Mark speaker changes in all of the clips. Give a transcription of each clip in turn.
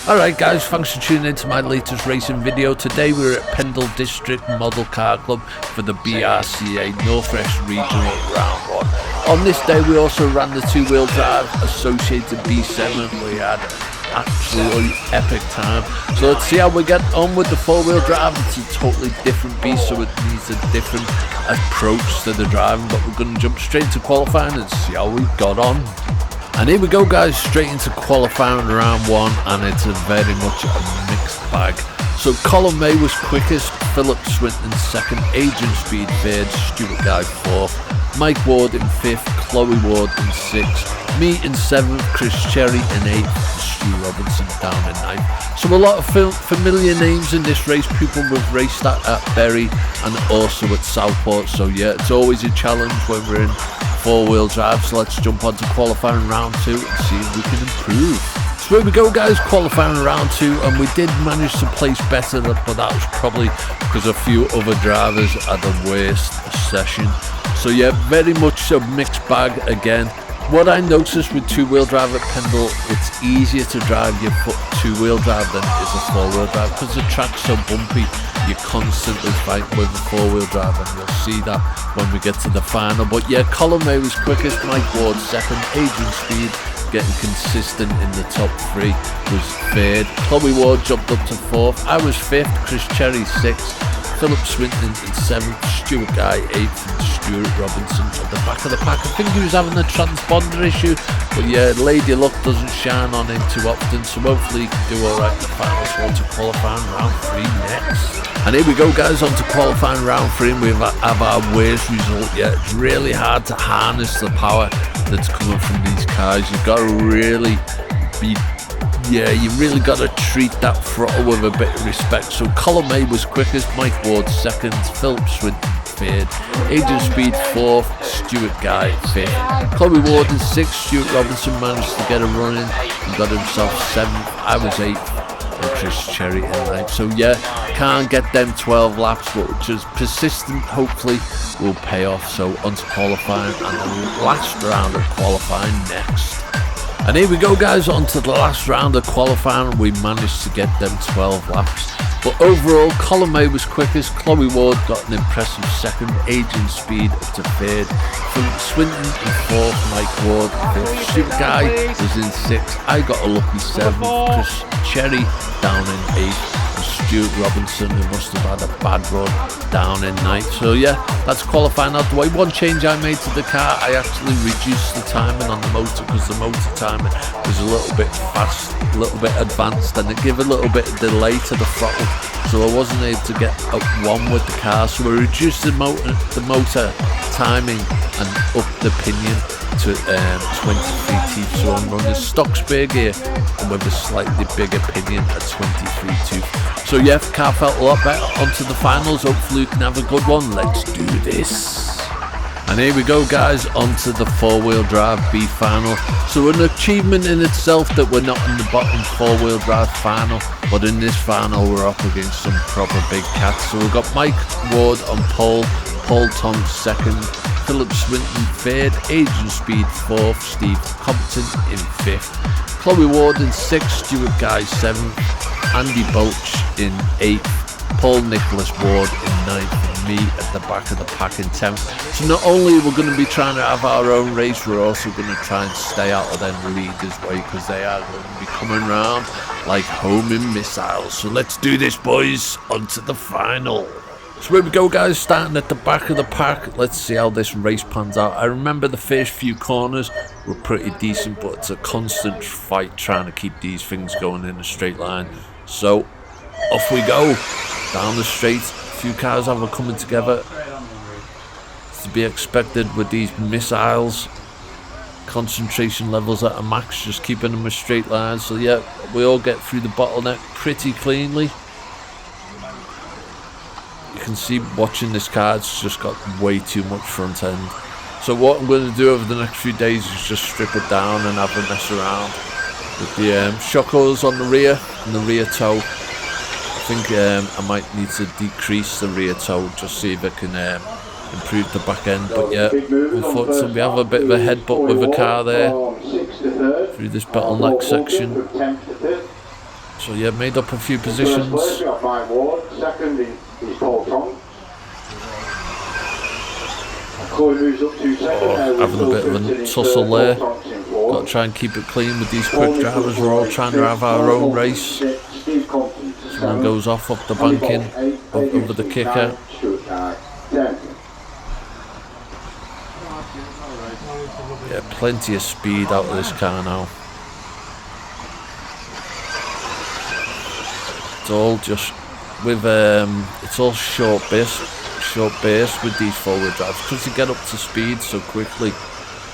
Speaker 1: Alright guys, thanks for tuning in to my latest racing video. Today we're at Pendle District Model Car Club for the BRCA Northwest Regional Round 1. On this day we also ran the two-wheel drive Associated B7. We had an absolutely epic time. So let's see how we get on with the four-wheel drive. It's a totally different beast, so it needs a different approach to the driving, but we're going to jump straight to qualifying and see how we got on. And here we go guys, straight into qualifying round 1, and it's very much a mixed bag. So Colin May was quickest, Philip Swinton second, Adrian Speed third, Stuart Guy fourth, Mike Ward in 5th, Chloe Ward in 6th, me in 7th, Chris Cherry in 8th, Stu Robinson down in 9th. So a lot of familiar names in this race. People we've raced at Bury and also at Southport. So yeah, it's always a challenge when we're in four-wheel drive. So let's jump on to qualifying round 2 and see if we can improve. So here we go guys, qualifying round 2, and we did manage to place better, but that was probably because a few other drivers had the worst session. So yeah, very much a mixed bag again. What I noticed with two-wheel drive at Pendle, it's easier to drive your two-wheel drive than it is a four-wheel drive, because the track's so bumpy. You're constantly fighting with a four-wheel drive, and you'll see that when we get to the final. But yeah, Colin May was quickest, Mike Ward second, Adrian Speed getting consistent in the top 3 was third, Chloe Ward jumped up to 4th, I was 5th, Chris Cherry 6th, Philip Swinton in 7th, Stuart Guy 8th, and Stuart Robinson at the back of the pack. I think he was having a transponder issue, but yeah, Lady Luck doesn't shine on him too often, so hopefully he can do alright in the final. So on to qualifying round 3 next. And here we go guys, on to qualifying round 3, and we have our worst result yet. It's really hard to harness the power that's coming from these cars. You've got to really be, you really got to treat that throttle with a bit of respect. So Colin May was quickest, Mike Ward second, Philip Swinton third, Adrian Speed 4th, Stuart Guy 5th, Chloe Ward in 6th, Stuart Robinson managed to get a run in and got himself 7th, I was 8th, and Chris Cherry in 9th. So yeah, can't get them 12 laps, but just persistent hopefully will pay off. So on to qualifying and the last round of qualifying next. And here we go guys, on to the last round of qualifying. We managed to get them 12 laps, but overall Colin May was quickest, Chloe Ward got an impressive second, Adrian Speed up to 3rd, Philip Swinton in 4th, Mike Ward 5th, Stuart Guy was in 6th, I got a lucky 7th, Chris Cherry down in 8th, and Stuart Robinson, who must have had a bad run, down in 9th. So yeah, that's qualifying out the way. One change I made to the car, I actually reduced the timing on the motor, because the motor timing was a little bit fast, a little bit advanced, and it gave a little bit of delay to the throttle, so I wasn't able to get up one with the car. So we reduced the motor timing and up the pinion to 23 teeth, so I'm running stock spare gear and with a slightly bigger pinion at 23 teeth. So yeah, the car felt a lot better. Onto the finals, hopefully we can have a good one. Let's do this. And here we go guys, onto the four-wheel drive B final. So an achievement in itself that we're not in the bottom four-wheel drive final, but in this final we're up against some proper big cats. So we've got Mike Ward on pole, Paul Tom second, Philip Swinton 3rd, Adrian Speed 4th, Steve Compton in 5th, Chloe Ward in 6th, Stuart Guy 7th, Andy Bulch in 8th, Paul Nicholas Ward in 9th, and me at the back of the pack in 10th. So not only are we going to be trying to have our own race, we're also going to try and stay out of them leaders' way, because they are going to be coming round like homing missiles. So let's do this boys, on to the final. So here we go guys, starting at the back of the pack. Let's see how this race pans out. I remember the first few corners were pretty decent, but it's a constant fight trying to keep these things going in a straight line. So off we go, down the straight. A few cars are coming together. It's to be expected with these missiles. Concentration levels at a max, just keeping them a straight line. So yeah, we all get through the bottleneck pretty cleanly. You can see watching this car, it's just got way too much front end. So what I'm going to do over the next few days is just strip it down and have a mess around with the shockers on the rear and the rear toe. I think I might need to decrease the rear toe, just see if I can improve the back end. But yeah, unfortunately we have a bit of a headbutt with the car there through this bottleneck section. So yeah, made up a few positions.
Speaker 2: First we have Mike Ward, second is Paul Tom. Chloe moves up to second.
Speaker 1: Having a bit of a tussle there. Got to try and keep it clean with these quick drivers. We're all trying to have our own race. Someone goes off up the banking, over the kicker. Yeah, plenty of speed out of this car now. It's all just with it's all short burst with these forward drives, because you get up to speed so quickly.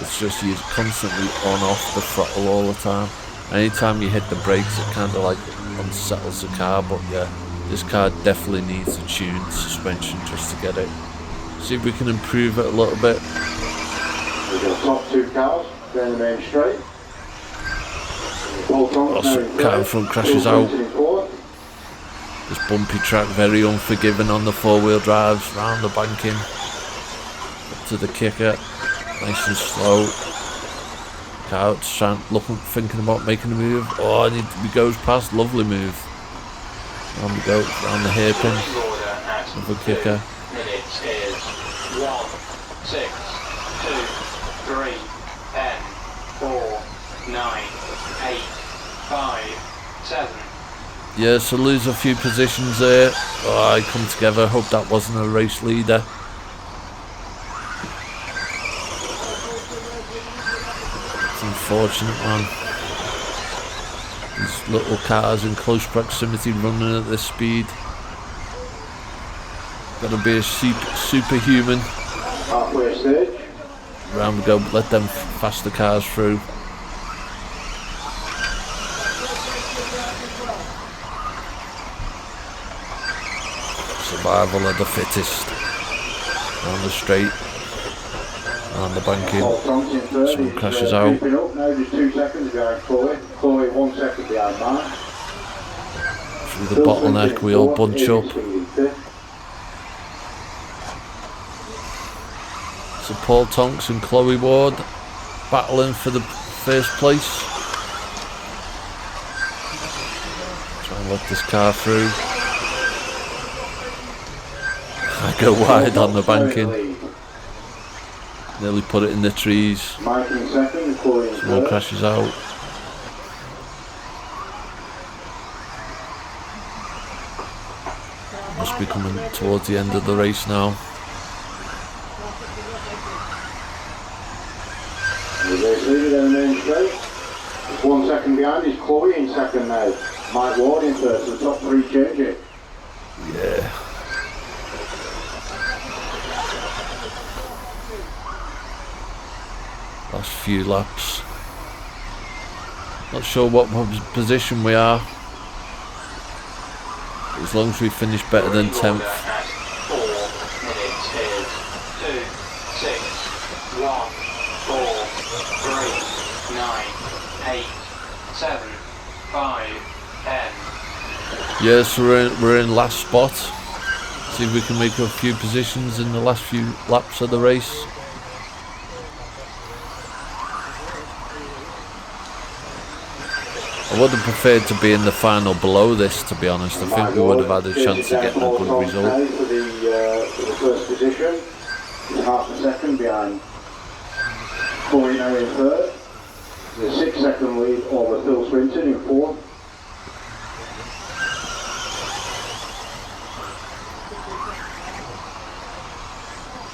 Speaker 1: It's just you're constantly on off the throttle all the time. Anytime you hit the brakes, it kind of like unsettles the car. But yeah, this car definitely needs a tuned suspension just to get it. See if we can improve it a little bit.
Speaker 2: We've got top two cars down the main straight.
Speaker 1: Car in front crashes out. This bumpy track, very unforgiving on the four-wheel drives, round the banking, up to the kicker, nice and slow. Car thinking about making a move. Oh, he goes past, lovely move. On we go, round the hairpin, of the kicker.
Speaker 3: Minutes is 1, 6, 2, 3, 10, 4, 9, 8, 5, 7.
Speaker 1: Yeah, so lose a few positions there. Oh, I come together. Hope that wasn't a race leader. It's unfortunate, man. These little cars in close proximity running at this speed. Gotta be a superhuman.
Speaker 2: Halfway stage.
Speaker 1: Round we go, let them faster cars through. Survival of the fittest. On the straight. On the banking. Someone crashes out.
Speaker 2: Now just 2 seconds behind Chloe. Chloe 1 second behind Mark.
Speaker 1: Through the bottleneck we all bunch up. So Paul Tonks and Chloe Ward battling for the first place. Try and let this car through. I go wide on the banking. Nearly put it in the trees. Someone crashes out. Must be coming towards the end of the race now.
Speaker 2: Just 1 second behind is Chloe in second now. Mike Ward in first, so the top three changing.
Speaker 1: Yeah. Last few laps. Not sure what position we are. As long as we finish better than 10th.
Speaker 3: 4 minutes is 2, 6, 1, 4, 3, 9, 8, 7, 5, 10.
Speaker 1: Yes, we're in last spot. See if we can make a few positions in the last few laps of the race. I would have preferred to be in the final below this, to be honest. I think we would have had a chance of getting a good result.
Speaker 2: For the first position, he's half a second behind Chloe now in third. The 6 second lead over Phil Swinton in fourth.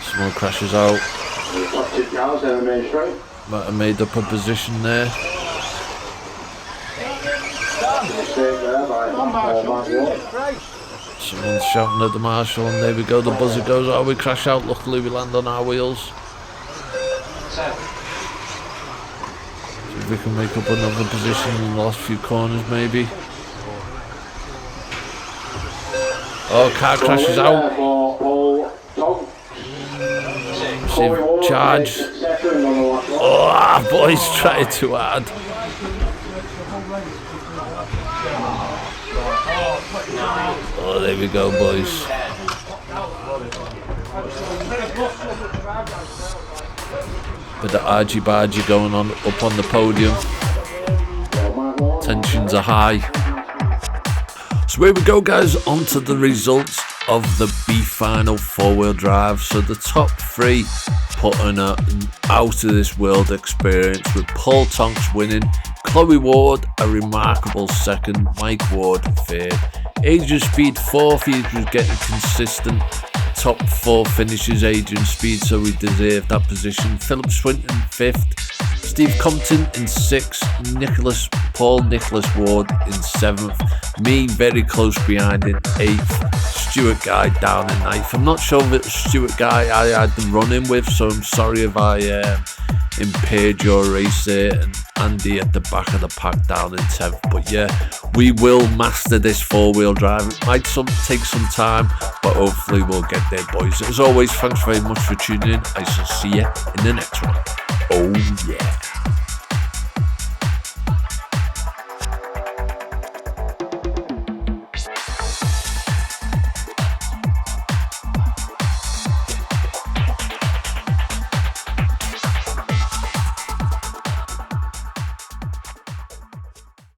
Speaker 1: Someone crashes out.
Speaker 2: The top 2 cars down the main straight.
Speaker 1: Might have made up a position there. Someone's shouting at the marshal, and there we go, the buzzer goes. Oh, we crash out, luckily we land on our wheels. See if we can make up another position in the last few corners maybe. Oh, car crashes out. See him charge. Oh, boys, try too hard. Oh, there we go, boys. Bit of argy-bargy going on up on the podium. Tensions are high. So here we go, guys, on to the results of the B final 4-wheel drive. So the top 3 putting an out of this world experience, with Paul Tonks winning, Chloe Ward a remarkable 2nd, Mike Ward 3rd, Adrian Speed 4th. He was getting consistent top 4 finishes, Adrian Speed, so we deserved that position. Philip Swinton 5th, Steve Compton in 6th, Paul Nicholas Ward in 7th, me very close behind in 8th, Stuart Guy down in 9th. I'm not sure if it was Stuart Guy I had the run-in with, so I'm sorry if I impaired your race there, and Andy at the back of the pack down in 10th. But yeah, we will master this 4-wheel drive. It might take some time, but hopefully we'll get there, boys. As always, thanks very much for tuning in. I shall see you in the next one. Oh yeah.